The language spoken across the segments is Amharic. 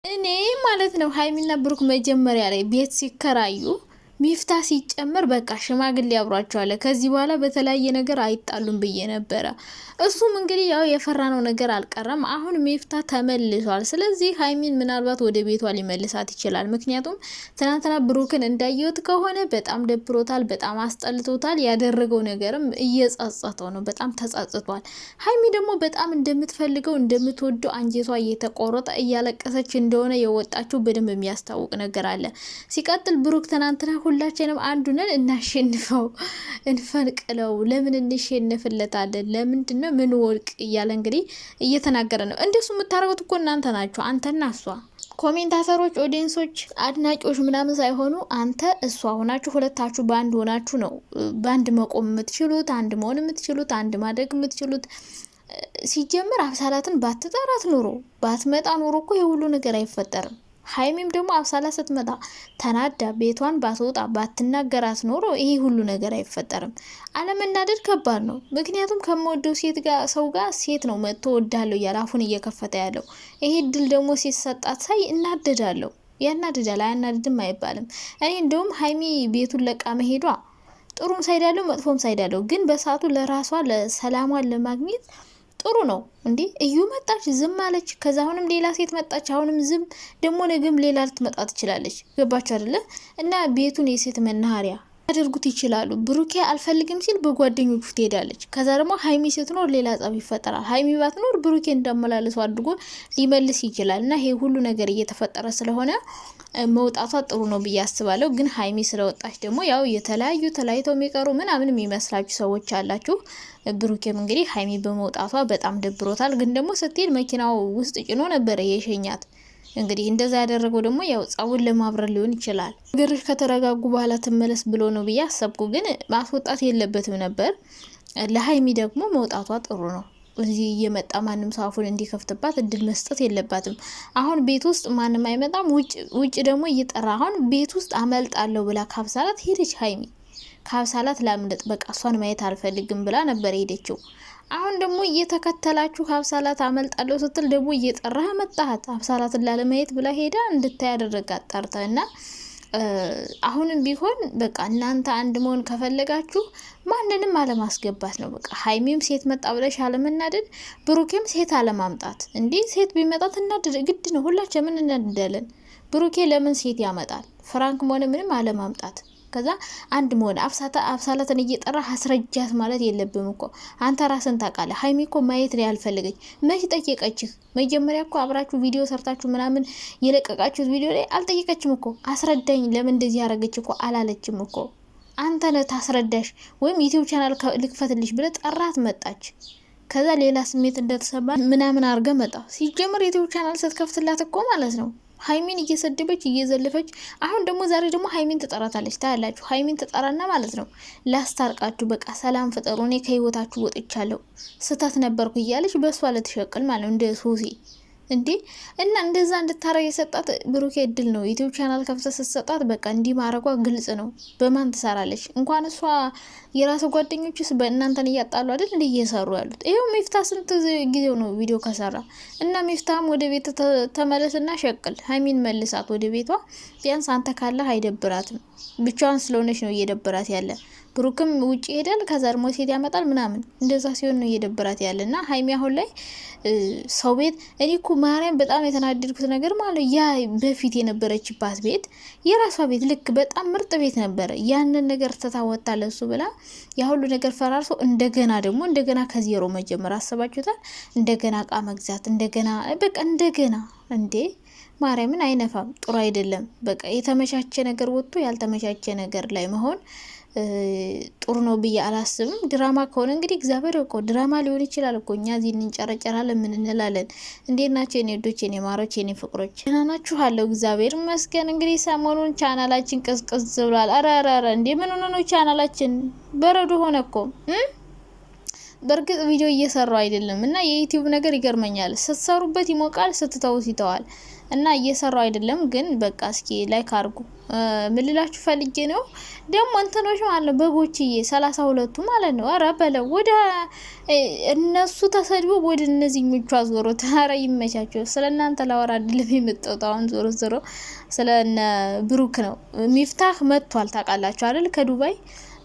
እኔ ማለት ነው ሀይሚና ብሩክ መጀመሪያ ላይ ቤት ሲከራዩ ሚፍታ ሲጨመር በቃ ሽማግሌ ያብሯቸዋል። ከዚህ በኋላ በተለያየ ነገር አይጣሉም ብዬ ነበረ። እሱም እንግዲህ ያው የፈራነው ነገር አልቀረም። አሁን ሚፍታ ተመልሷል። ስለዚህ ሀይሚን ምናልባት ወደ ቤቷ ሊመልሳት ይችላል። ምክንያቱም ትናንትና ብሩክን እንዳየሁት ከሆነ በጣም ደብሮታል፣ በጣም አስጠልቶታል። ያደረገው ነገርም እየጸጸተው ነው፣ በጣም ተጸጽቷል። ሀይሚ ደግሞ በጣም እንደምትፈልገው እንደምትወደው አንጀቷ እየተቆረጠ እያለቀሰች እንደሆነ የወጣችው በደንብ የሚያስታውቅ ነገር አለ። ሲቀጥል ብሩክ ትናንትና ሁላችንም አንዱነን እናሸንፈው እንፈንቅለው፣ ለምን እንሸንፍለታለን፣ ለምንድነው ምን ወርቅ እያለ እንግዲህ እየተናገረ ነው። እንደሱ የምታረጉት እኮ እናንተ ናችሁ፣ አንተና እሷ ኮሜንታተሮች፣ ኦዲየንሶች፣ አድናቂዎች ምናምን ሳይሆኑ አንተ እሷ ሆናችሁ ሁለታችሁ በአንድ ሆናችሁ ነው በአንድ መቆም የምትችሉት፣ አንድ መሆን የምትችሉት፣ አንድ ማድረግ የምትችሉት። ሲጀምር አብሳላትን ባትጠራት ኑሮ ባትመጣ ኑሮ እኮ የሁሉ ነገር አይፈጠርም። ሀይሚም ደግሞ አብሳላ ስትመጣ ተናዳ ቤቷን ባትወጣ ባትናገራት ኖሮ ይሄ ሁሉ ነገር አይፈጠርም። አለመናደድ ከባድ ነው። ምክንያቱም ከምወደው ሰው ጋር ሴት ነው መጥቶ ወዳለሁ እያለ አፉን እየከፈተ ያለው። ይሄ ድል ደግሞ ሲሰጣት ሳይ እናደዳለሁ። ያናድዳል። አያናድድም አይባልም። እኔ እንደውም ሀይሚ ቤቱን ለቃ መሄዷ ጥሩም ሳይዳለው መጥፎም ሳይዳለው፣ ግን በሰዓቱ ለራሷ ለሰላሟን ለማግኘት ጥሩ ነው እንዴ። እዩ መጣች ዝም አለች። ከዛ አሁንም ሌላ ሴት መጣች፣ አሁንም ዝም። ደግሞ ነገም ሌላ ልትመጣ ትችላለች። ገባችሁ አይደለ? እና ቤቱን የሴት መናኸሪያ ያደርጉት ይችላሉ። ብሩኬ አልፈልግም ሲል በጓደኞቹ ትሄዳለች። ከዛ ደግሞ ሀይሚ ስትኖር ሌላ ጸብ ይፈጠራል። ሀይሚ ባትኖር ብሩኬ እንዳመላለሱ አድርጎ ሊመልስ ይችላል። እና ይሄ ሁሉ ነገር እየተፈጠረ ስለሆነ መውጣቷ ጥሩ ነው ብዬ አስባለሁ። ግን ሀይሚ ስለወጣች ደግሞ ያው ተለያይተው የሚቀሩ ምናምን የሚመስላችሁ ሰዎች አላችሁ። ብሩኬም እንግዲህ ሀይሚ በመውጣቷ በጣም ደብሮታል። ግን ደግሞ ስትሄድ መኪናው ውስጥ ጭኖ ነበረ የሸኛት። እንግዲህ እንደዛ ያደረገው ደግሞ ያው ጸቡን ለማብረር ሊሆን ይችላል። ነገሮች ከተረጋጉ በኋላ ትመለስ ብሎ ነው ብዬ አሰብኩ። ግን ማስወጣት የለበትም ነበር። ለሀይሚ ደግሞ መውጣቷ ጥሩ ነው። እዚህ እየመጣ ማንም ሰው አፉን እንዲከፍትባት እድል መስጠት የለባትም። አሁን ቤት ውስጥ ማንም አይመጣም፣ ውጭ ደግሞ እየጠራ አሁን ቤት ውስጥ አመልጣለሁ ብላ ካብሳላት ሄደች። ሀይሚ ካብሳላት ላምለጥ በቃ እሷን ማየት አልፈልግም ብላ ነበር ሄደችው። አሁን ደግሞ እየተከተላችሁ ሀብሳላት አመልጣለሁ ስትል ደግሞ እየጠራህ መጣሃት። ሀብሳላትን ላለማየት ብላ ሄዳ እንድታይ ያደረጋት ጠርተህና አሁንም ቢሆን በቃ እናንተ አንድ መሆን ከፈለጋችሁ ማንንም አለማስገባት ነው። በቃ ሀይሚም ሴት መጣ ብለሽ አለመናደድ፣ ብሩኬም ሴት አለማምጣት። እንዲህ ሴት ቢመጣ ትናደድ ግድ ነው። ሁላችንም እናደዳለን። ብሩኬ ለምን ሴት ያመጣል? ፍራንክ ሆነ ምንም አለማምጣት። ከዛ አንድ መሆን አብሳላትን እየጠራ አስረጃት ማለት የለብም እኮ። አንተ ራስን ታውቃለህ። ሀይሚ እኮ ማየት ነው ያልፈለገች። መች ጠየቀችህ? መጀመሪያ እኮ አብራችሁ ቪዲዮ ሰርታችሁ ምናምን የለቀቃችሁት ቪዲዮ ላይ አልጠየቀችም እኮ። አስረዳኝ ለምን እንደዚህ ያደረገች እኮ አላለችም እኮ። አንተ ነህ ታስረዳሽ ወይም ዩቲዩብ ቻናል ልክፈትልሽ ብለህ ጠራት፣ መጣች። ከዛ ሌላ ስሜት እንደተሰማ ምናምን አድርገህ መጣ። ሲጀምር ዩቲዩብ ቻናል ስትከፍትላት እኮ ማለት ነው ሀይሚን እየሰደበች እየዘለፈች። አሁን ደግሞ ዛሬ ደግሞ ሀይሚን ትጠራታለች። ታያላችሁ። ሀይሚን ትጠራና ማለት ነው ላስታርቃችሁ፣ በቃ ሰላም ፍጠሩ፣ እኔ ከህይወታችሁ ወጥቻለሁ፣ ስህተት ነበርኩ እያለች በእሷ ልትሸቅል ማለት ነው እንደ ሶሲ እንዴ። እና እንደዛ እንድታረግ የሰጣት ብሩኬ እድል ነው። ዩቲዩብ ቻናል ከፍተ ስትሰጣት በቃ እንዲህ ማድረጓ ግልጽ ነው። በማን ትሰራለች? እንኳን እሷ የራሱ ጓደኞችስ በእናንተን እያጣሉ አይደል እንዴ እየሰሩ ያሉት? ይሄው ሚፍታ ስንት ጊዜው ነው ቪዲዮ ከሰራ። እና ሚፍታም ወደ ቤት ተመለስና ሸቅል፣ ሀይሚን መልሳት ወደ ቤቷ። ቢያንስ አንተ ካለህ አይደብራትም። ብቻዋን ስለሆነች ነው እየደብራት ያለ። ብሩክም ውጭ ሄዳል፣ ከዛ ደግሞ ሴት ያመጣል ምናምን። እንደዛ ሲሆን ነው እየደብራት ያለ። እና ሀይሚ አሁን ላይ ሰው ቤት እኔ እኮ ማርያም በጣም የተናደድኩት ነገር ማለት ያ በፊት የነበረችባት ቤት የራሷ ቤት ልክ በጣም ምርጥ ቤት ነበረ። ያንን ነገር ተታወጣ ለሱ ብላ ያ ሁሉ ነገር ፈራርሶ እንደገና ከዜሮ መጀመር አሰባችሁታል? እንደገና እቃ መግዛት እንደገና በቃ እንደገና እንዴ ማርያምን አይነፋም። ጥሩ አይደለም። በቃ የተመቻቸ ነገር ወጥቶ ያልተመቻቸ ነገር ላይ መሆን ጥሩ ነው ብዬ አላስብም። ድራማ ከሆነ እንግዲህ እግዚአብሔር እኮ ድራማ ሊሆን ይችላል እኮ። እኛ እዚህ እንጨረጨራለን ምን እንላለን። እንዴት ናቸው የኔ ወዶች፣ የኔ ማሮች፣ የኔ ፍቅሮች? ደህና ናችሁ? አለው እግዚአብሔር ይመስገን። እንግዲህ ሰሞኑን ቻናላችን ቅዝቅዝ ብሏል። አራራራ እንዴ ምን ሆነ ነው ቻናላችን? በረዶ ሆነ እኮ። በእርግጥ ቪዲዮ እየሰራው አይደለም እና የዩቲዩብ ነገር ይገርመኛል። ስትሰሩበት ይሞቃል፣ ስትተውት ይተዋል። እና እየሰራው አይደለም። ግን በቃ እስኪ ላይክ አድርጉ። ምን ልላችሁ ፈልጌ ነው ደግሞ እንትኖች ማለት ነው በጎችዬ 32ቱ ማለት ነው። አረ በለው ወደ እነሱ ተሰድቦ ወደ እነዚህ ምቹ አዞሩት። አረ ይመቻቸው። ስለናንተ ላወራ አይደለም የመጣሁት አሁን ዞሮ ስለነ ብሩክ ነው። ሚፍታህ መጥቷል ታውቃላችሁ አይደል? ከዱባይ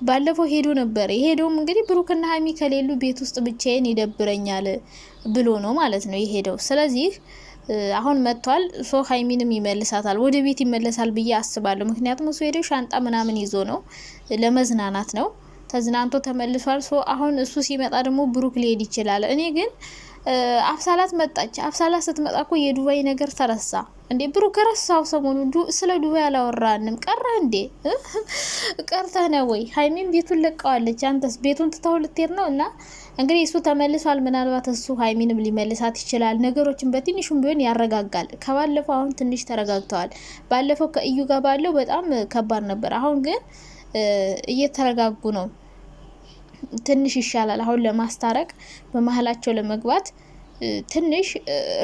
ባለፈው ሄዶ ነበር። የሄደውም እንግዲህ ብሩክና ሀይሚ ከሌሉ ቤት ውስጥ ብቻዬን ይደብረኛል ብሎ ነው ማለት ነው የሄደው። ስለዚህ አሁን መጥቷል። ሶ ሀይሚንም ይመልሳታል፣ ወደ ቤት ይመለሳል ብዬ አስባለሁ። ምክንያቱም እሱ ሄደው ሻንጣ ምናምን ይዞ ነው፣ ለመዝናናት ነው። ተዝናንቶ ተመልሷል። ሶ አሁን እሱ ሲመጣ ደግሞ ብሩክ ሊሄድ ይችላል። እኔ ግን አፍሳላት መጣች። አፍሳላት ስትመጣ እኮ የዱባይ ነገር ተረሳ እንዴ? ብሩክ ረሳው። ሰሞኑ ስለ ዱባይ አላወራንም። ቀረህ እንዴ? ቀርተህ ነው ወይ? ሀይሚን ቤቱን ለቀዋለች። አንተስ ቤቱን ትተው ልትሄድ ነው? እና እንግዲህ እሱ ተመልሷል። ምናልባት እሱ ሀይሚንም ሊመልሳት ይችላል። ነገሮችን በትንሹም ቢሆን ያረጋጋል። ከባለፈው አሁን ትንሽ ተረጋግተዋል። ባለፈው ከእዩ ጋር ባለው በጣም ከባድ ነበር። አሁን ግን እየተረጋጉ ነው። ትንሽ ይሻላል። አሁን ለማስታረቅ በመሀላቸው ለመግባት ትንሽ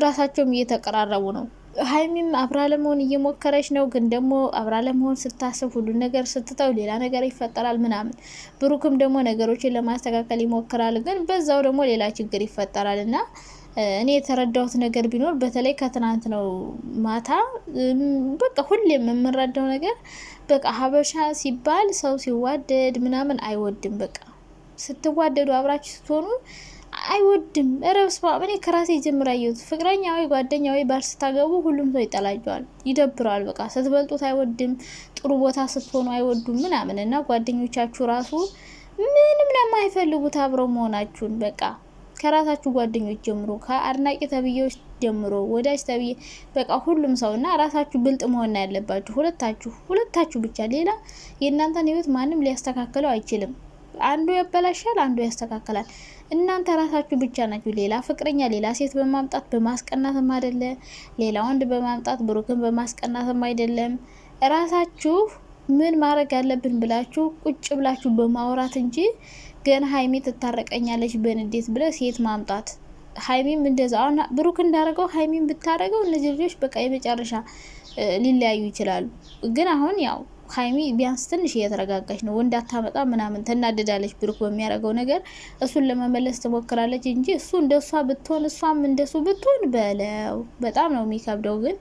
ራሳቸውም እየተቀራረቡ ነው። ሀይሚም አብራ ለመሆን እየሞከረች ነው። ግን ደግሞ አብራ ለመሆን ስታስብ ሁሉ ነገር ስትተው ሌላ ነገር ይፈጠራል ምናምን። ብሩክም ደግሞ ነገሮችን ለማስተካከል ይሞክራል። ግን በዛው ደግሞ ሌላ ችግር ይፈጠራል። እና እኔ የተረዳሁት ነገር ቢኖር በተለይ ከትናንት ነው ማታ በቃ ሁሌም የምንረዳው ነገር በቃ ሀበሻ ሲባል ሰው ሲዋደድ ምናምን አይወድም። በቃ ስትዋደዱ አብራችሁ ስትሆኑ አይወድም። ረብስባ እኔ ከራሴ ጀምራ ያየሁት ፍቅረኛ ወይ ጓደኛ ወይ ባል ስታገቡ ሁሉም ሰው ይጠላቸዋል፣ ይደብራል። በቃ ስትበልጡት አይወድም፣ ጥሩ ቦታ ስትሆኑ አይወዱም ምናምን። እና ጓደኞቻችሁ ራሱ ምንም ለማይፈልጉት አብረው መሆናችሁን በቃ ከራሳችሁ ጓደኞች ጀምሮ ከአድናቂ ተብዬዎች ጀምሮ ወዳጅ ተብዬ በቃ ሁሉም ሰው እና ራሳችሁ ብልጥ መሆን ያለባችሁ ሁለታችሁ ብቻ። ሌላ የእናንተን ህይወት ማንም ሊያስተካክለው አይችልም። አንዱ ያበላሻል፣ አንዱ ያስተካክላል። እናንተ ራሳችሁ ብቻ ናችሁ። ሌላ ፍቅረኛ ሌላ ሴት በማምጣት በማስቀናትም አይደለ፣ ሌላ ወንድ በማምጣት ብሩክን በማስቀናትም አይደለም። ራሳችሁ ምን ማድረግ ያለብን ብላችሁ ቁጭ ብላችሁ በማውራት እንጂ ገና ሀይሚ ትታረቀኛለች በንዴት ብለ ሴት ማምጣት። ሀይሚም እንደዛ አሁን ብሩክ እንዳረገው ሀይሚም ብታረገው እነዚህ ልጆች በቃ የመጨረሻ ሊለያዩ ይችላሉ። ግን አሁን ያው ሀይሚ ቢያንስ ትንሽ እየተረጋጋች ነው። ወንድ አታመጣ ምናምን ትናደዳለች ብሩክ በሚያደርገው ነገር። እሱን ለመመለስ ትሞክራለች እንጂ እሱ እንደሷ ብትሆን እሷም እንደሱ ብትሆን በለው በጣም ነው የሚከብደው። ግን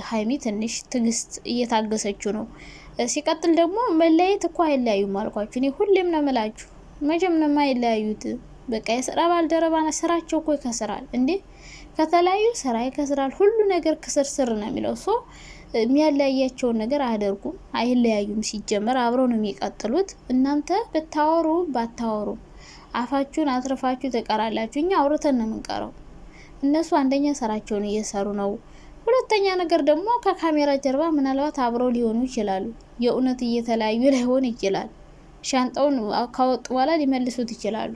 ሀይሚ ትንሽ ትግስት እየታገሰችው ነው። ሲቀጥል ደግሞ መለያየት እኮ አይለያዩም አልኳችሁ። እኔ ሁሌም ነው የምላችሁ መጀመሪያ የማይለያዩት በቃ የስራ ባልደረባና ስራቸው እኮ ይከስራል እንዴ። ከተለያዩ ስራ ይከስራል። ሁሉ ነገር ክስርስር ነው የሚለው ሶ የሚያለያያቸውን ነገር አያደርጉም፣ አይለያዩም። ሲጀመር አብረው ነው የሚቀጥሉት። እናንተ ብታወሩ ባታወሩ አፋችሁን አትርፋችሁ ትቀራላችሁ። እኛ አውርተን ነው የምንቀረው። እነሱ አንደኛ ስራቸውን እየሰሩ ነው፣ ሁለተኛ ነገር ደግሞ ከካሜራ ጀርባ ምናልባት አብረው ሊሆኑ ይችላሉ። የእውነት እየተለያዩ ላይሆን ይችላል። ሻንጣውን ካወጡ በኋላ ሊመልሱት ይችላሉ።